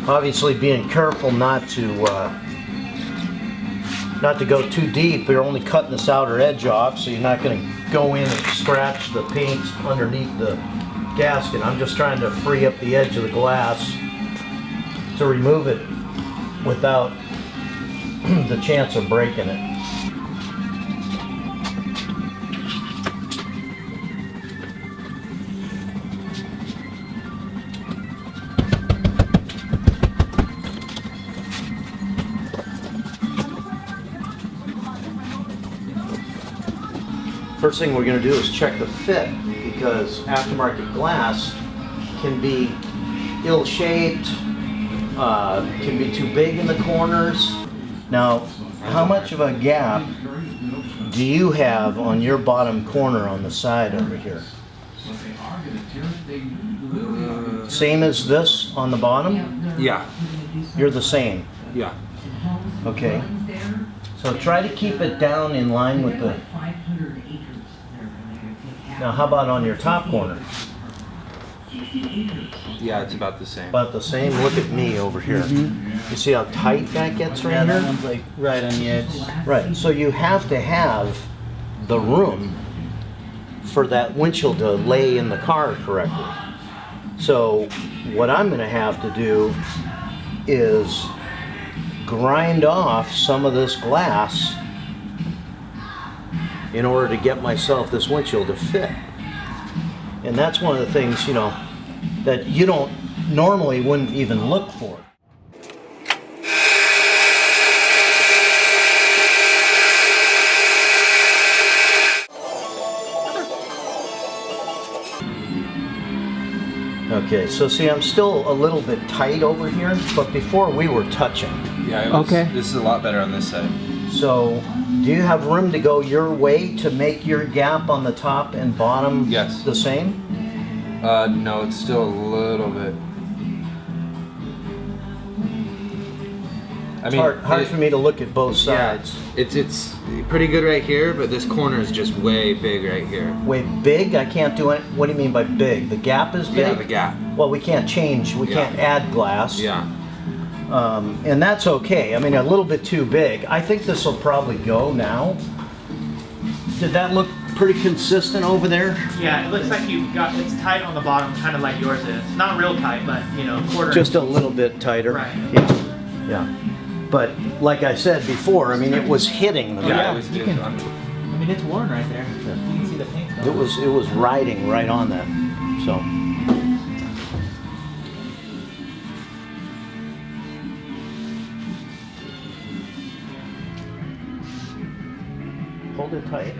Obviously being careful not to go too deep. You're only cutting this outer edge off, so you're not going to go in and scratch the paint underneath the gasket. I'm just trying to free up the edge of the glass to remove it without the chance of breaking it. First thing we're going to do is check the fit, because aftermarket glass can be ill-shaped, can be too big in the corners. Now, how much of a gap do you have on your bottom corner on the side over here? Same as this on the bottom? Yeah. You're the same? Yeah. Okay. So try to keep it down in line with the... Now how about on your top corner? Yeah, it's about the same. About the same? Look at me over here. Mm-hmm. You see how tight that gets right here? That one's like right on the edge. Right, so you have to have the room for that windshield to lay in the car correctly. So what I'm going to have to do is grind off some of this glass in order to get myself this windshield to fit. And that's one of the things, you know, that you don't normally wouldn't even look for. Okay, so see, I'm still a little bit tight over here, but before we were touching. Yeah, it was, okay. This is a lot better on this side. So, do you have room to go your way to make your gap on the top and bottom Yes. the same? No, it's still a little bit. I It's hard for me to look at both sides. Yeah, it's pretty good right here, but this corner is just way big right here. Way big? I can't do it. What do you mean by big? The gap is big? Yeah, the gap. Well, we can't change. We can't add glass. Yeah. And that's okay. I mean, a little bit too big. I think this will probably go now. Did that look pretty consistent over there? Yeah, it looks like it's tight on the bottom, kind of like yours is. Not real tight, but you know, quarter. Just a little bit tighter. Right. Yeah. But like I said before, I mean, it was hitting the Yeah, yeah, it was you good. can. I mean, it's worn right there. You can see the paint. It was riding right on that. So. Hold it tight.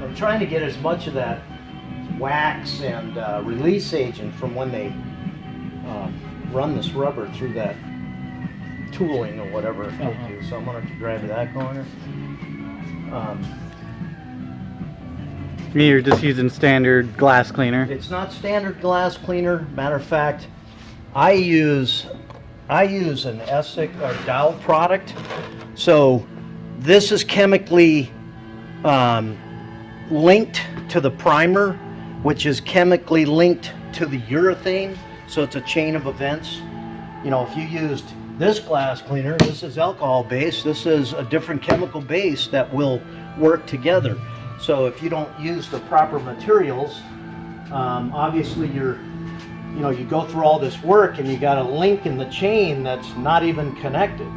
I'm trying to get as much of that wax and release agent from when they run this rubber through that tooling or whatever it might do. So I'm going to grab that corner. You're just using standard glass cleaner. It's not standard glass cleaner. Matter of fact, I use an Essig or Dow product. So this is chemically linked to the primer, which is chemically linked to the urethane. So it's a chain of events. You know, if you used this glass cleaner, this is alcohol based. This is a different chemical base that will work together. So if you don't use the proper materials, obviously you go through all this work and you got a link in the chain that's not even connected,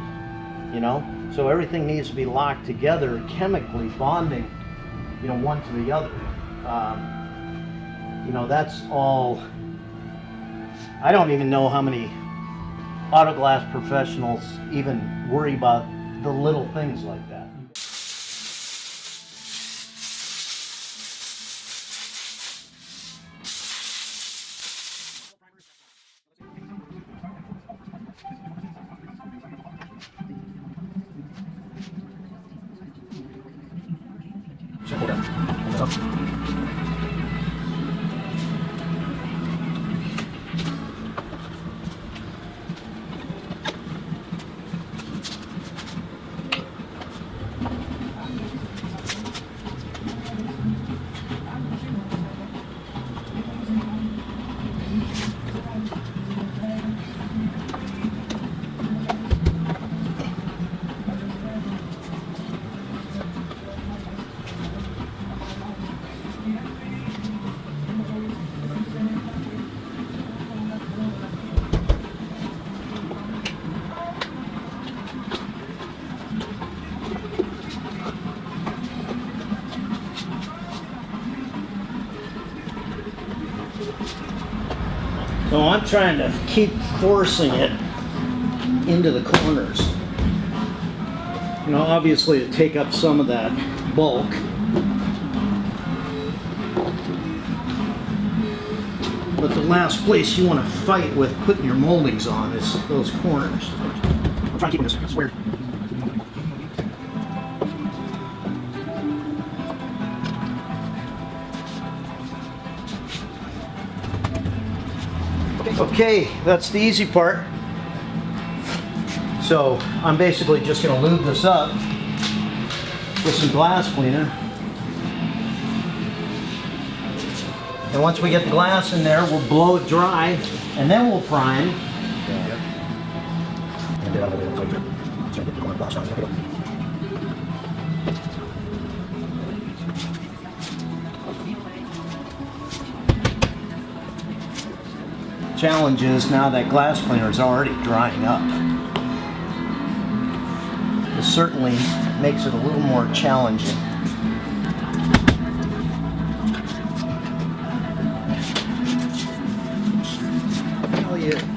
you know? So everything needs to be locked together, chemically bonding, you know, one to the other. You know, that's all. I don't even know how many auto glass professionals even worry about the little things like that. So I'm trying to keep forcing it into the corners. You know, obviously to take up some of that bulk. But the last place you want to fight with putting your moldings on is those corners. I'm trying to keep this square. Okay, that's the easy part. So I'm basically just going to lube this up with some glass cleaner. And once we get the glass in there, we'll blow it dry and then we'll prime. Challenge is now that glass cleaner is already drying up. This certainly makes it a little more challenging.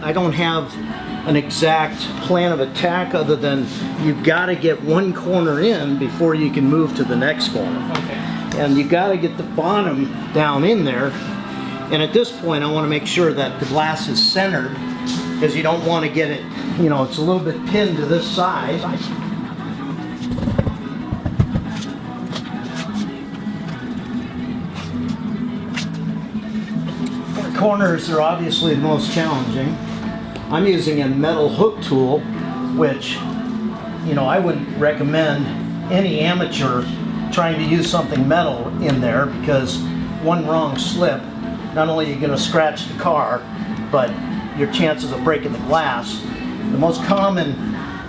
I don't have an exact plan of attack other than you've got to get one corner in before you can move to the next corner. Okay. And you got to get the bottom down in there. And at this point, I want to make sure that the glass is centered because you don't want to get it, you know, it's a little bit pinned to this side. Corners are obviously the most challenging. I'm using a metal hook tool, which, you know, I wouldn't recommend any amateur trying to use something metal in there because one wrong slip, not only are you going to scratch the car, but your chances of breaking the glass. The most common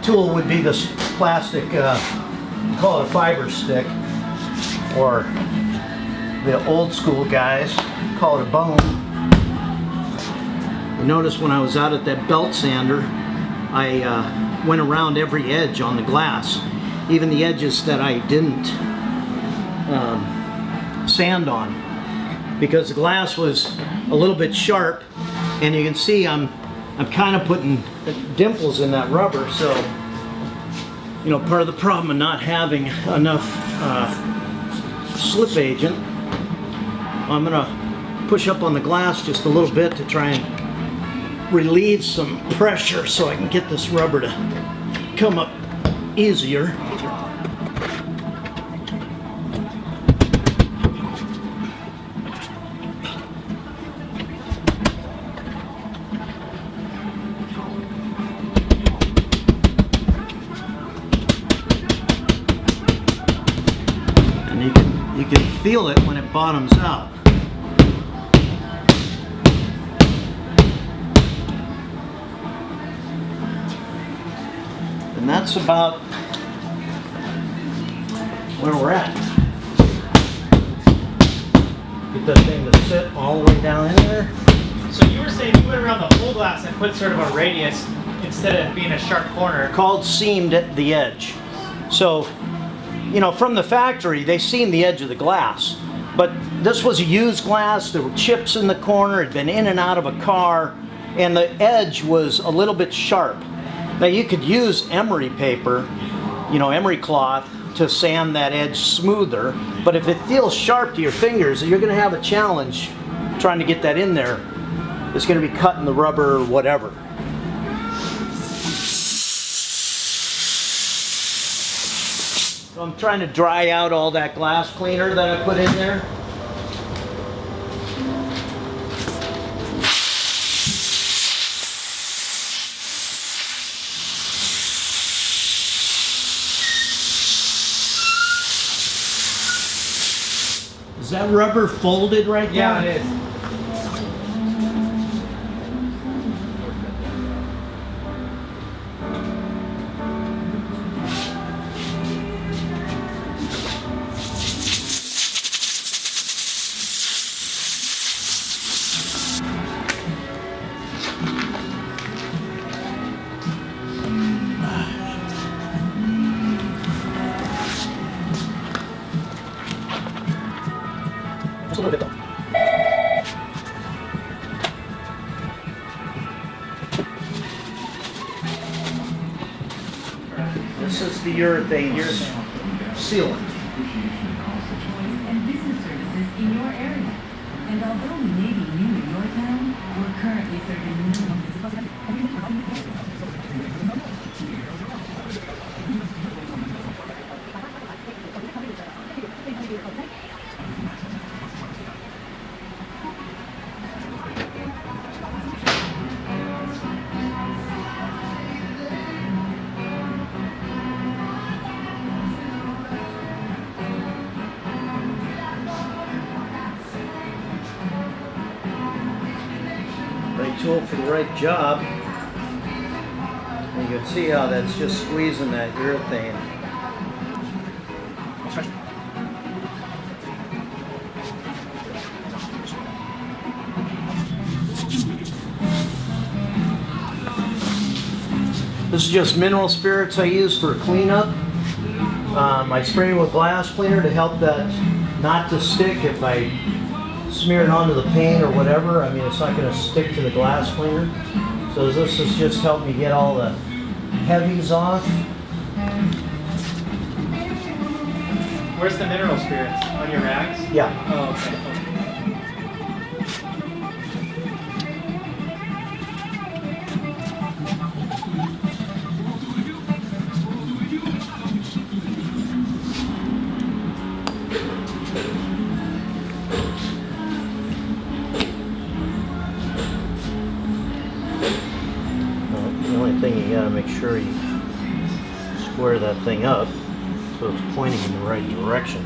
tool would be this plastic, call it a fiber stick, or the old school guys call it a bone. You notice when I was out at that belt sander, I went around every edge on the glass, even the edges that I didn't sand on, because the glass was a little bit sharp, and you can see I'm kind of putting dimples in that rubber. So, you know, part of the problem of not having enough slip agent, I'm gonna push up on the glass just a little bit to try and relieve some pressure so I can get this rubber to come up easier. And you can feel it when it bottoms out. And that's about where we're at. Get that thing to sit all the way down in there. So you were saying you went around the whole glass and put sort of a radius instead of being a sharp corner. Called seamed at the edge. So, you know, from the factory, they seamed the edge of the glass. But this was a used glass. There were chips in the corner. It had been in and out of a car. And the edge was a little bit sharp. Now you could use emery paper, you know, emery cloth, to sand that edge smoother, but if it feels sharp to your fingers, you're going to have a challenge trying to get that in there. It's going to be cutting the rubber or whatever. So I'm trying to dry out all that glass cleaner that I put in there. Is that rubber folded right there? Yeah, it is. Just a little bit though. This is the urethane sealant. And business services in your area. And although we may be new in your town, we're currently serving minimum. Right tool for the right job. And you can see how that's just squeezing that urethane. This is just mineral spirits I use for cleanup. I spray it with glass cleaner to help that not to stick if I smear it onto the paint or whatever. I mean, it's not going to stick to the glass cleaner. So this has just helped me get all the heavies off. Where's the mineral spirits? On your rags? Yeah. Oh, okay. The only thing you gotta make sure you square that thing up so it's pointing in the right direction.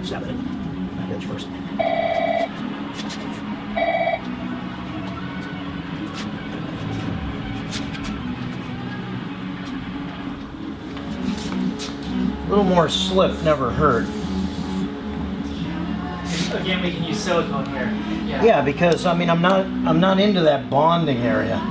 Stab it in. That edge first. A little more slip never hurt. Again, we can use silicone here. Yeah. Yeah, because I mean I'm not into that bonding area.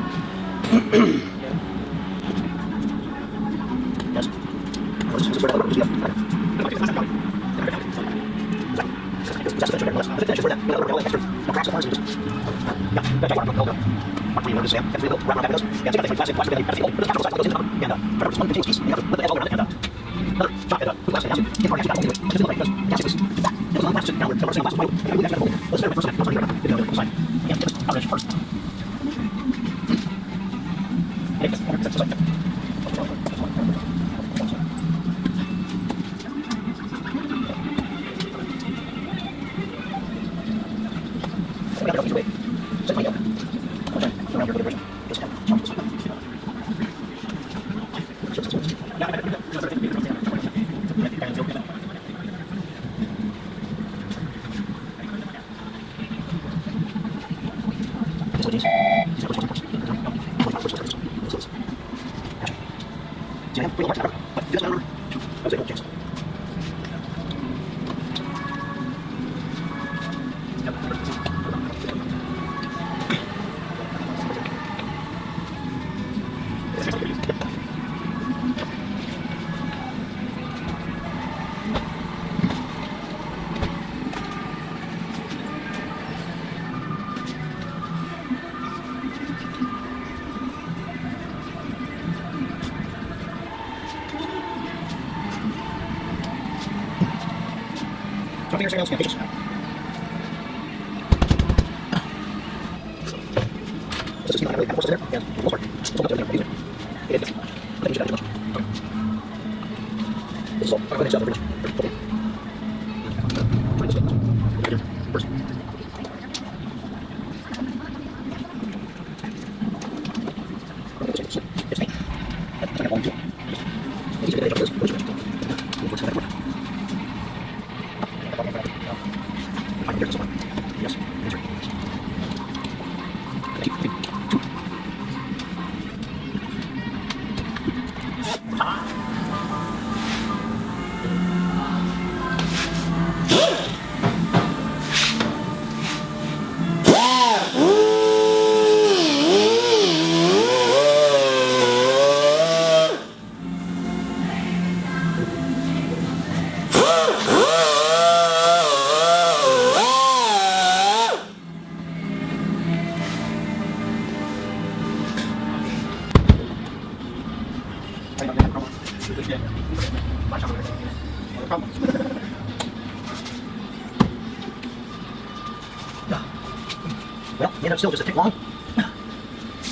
Well, you know, still just a tick long.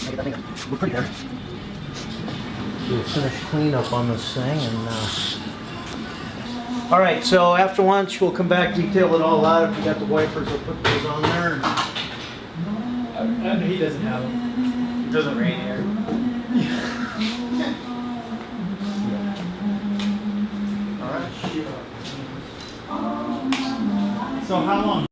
Maybe that thing we're pretty there. We'll finish cleanup on this thing and all right, so after lunch we'll come back, detail it all out. If you got the wipers, I'll put those on there. He doesn't have them. It doesn't rain here. All right. So how long?